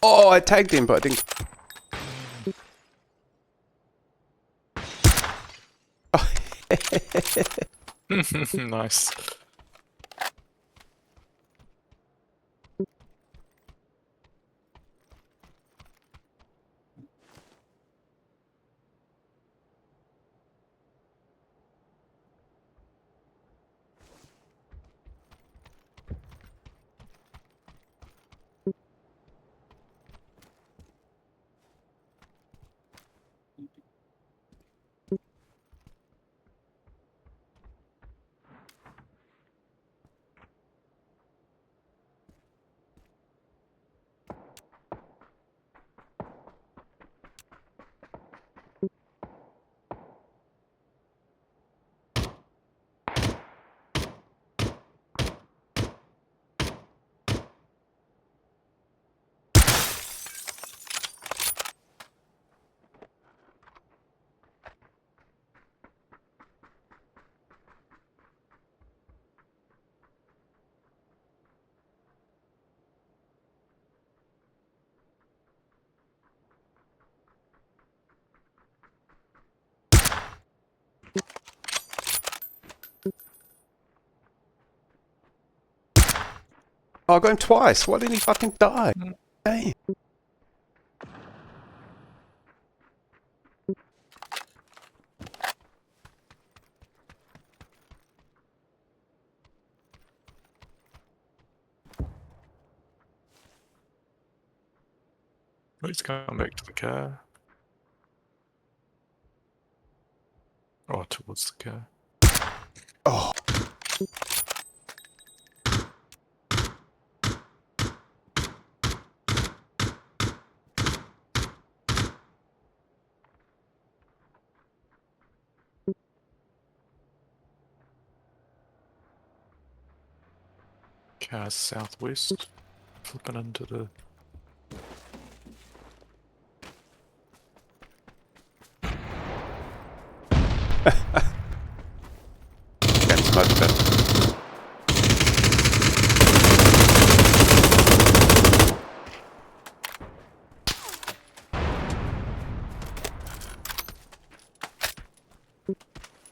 Oh, I tagged him, but I didn't. Nice. Oh, I got him twice. Why didn't he fucking die? Damn. Let's come back to the car. Oh, towards the car. Oh, Car southwest. Flipping into the... that's much better.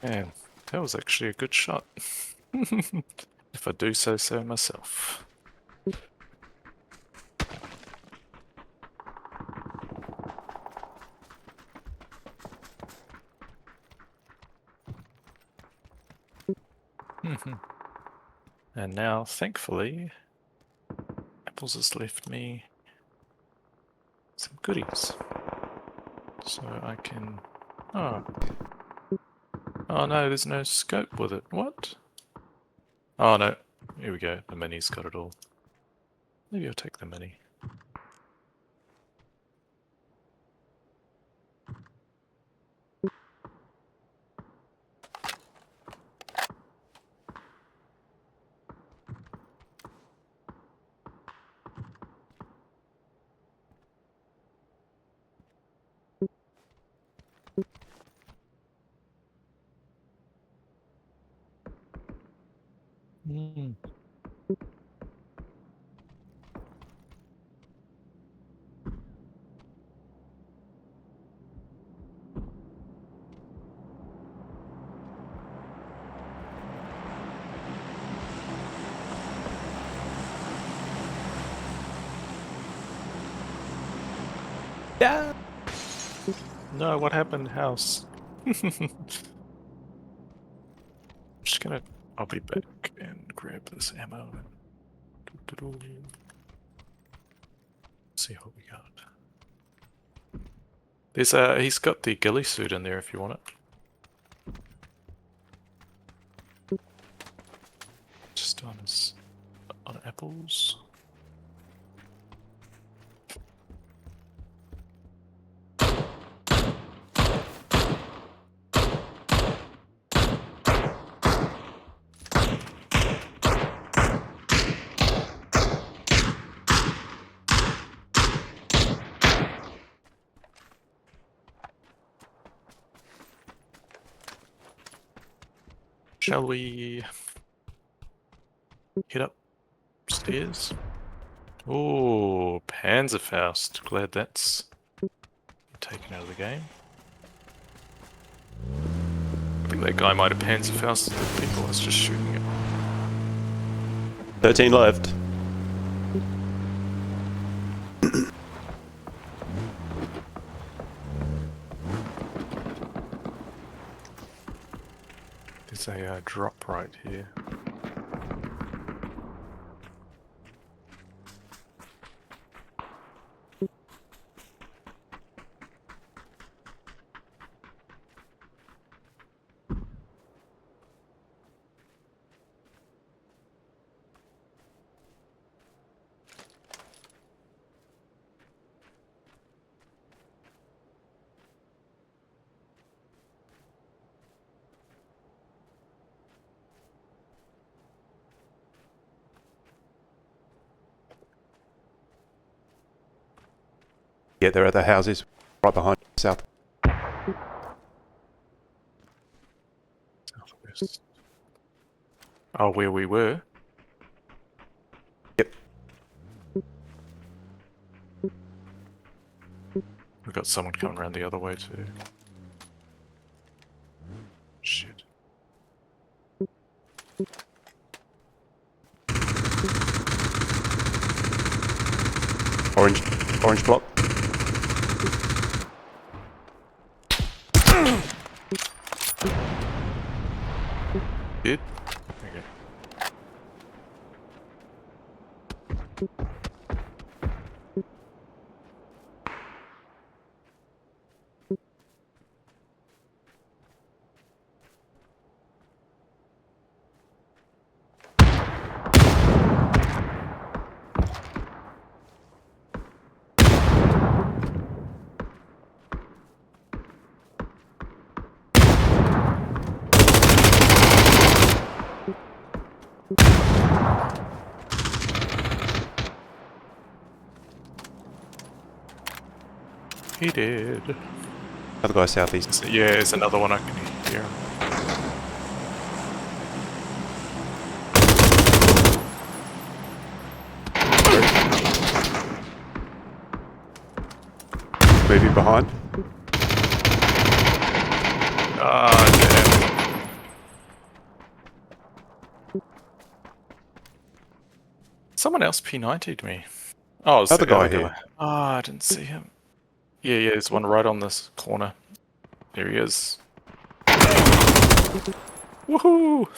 Man, that was actually a good shot. If I do say so myself. And now, thankfully, Apples has left me some goodies. So I can... Oh. Oh no, there's no scope with it. What? Oh no. Here we go. The mini's got it all. Maybe I'll take the mini. Mm. Yeah. No, what happened, house? Just gonna... I'll be back and grab this ammo and... See what we got. There's he's got the ghillie suit in there if you want it. Just on his... on Apples. Shall we head upstairs? Oh, Panzerfaust. Glad that's taken out of the game. I think that guy might have Panzerfausted the people I was just shooting at. 13 left. There's a drop right here. Yeah, they're at the houses right behind south. Southwest. Oh, where we were? Yep. We've got someone coming around the other way too. Shit. Orange block. Did? Okay. He did. Other guy southeast. Yeah, there's another one I can hear. Moving behind. Ah, damn. Someone else P90'd me. Oh, it's Other the guy other here. guy. Ah, I didn't see him. Yeah, there's one right on this corner. There he is. Woohoo!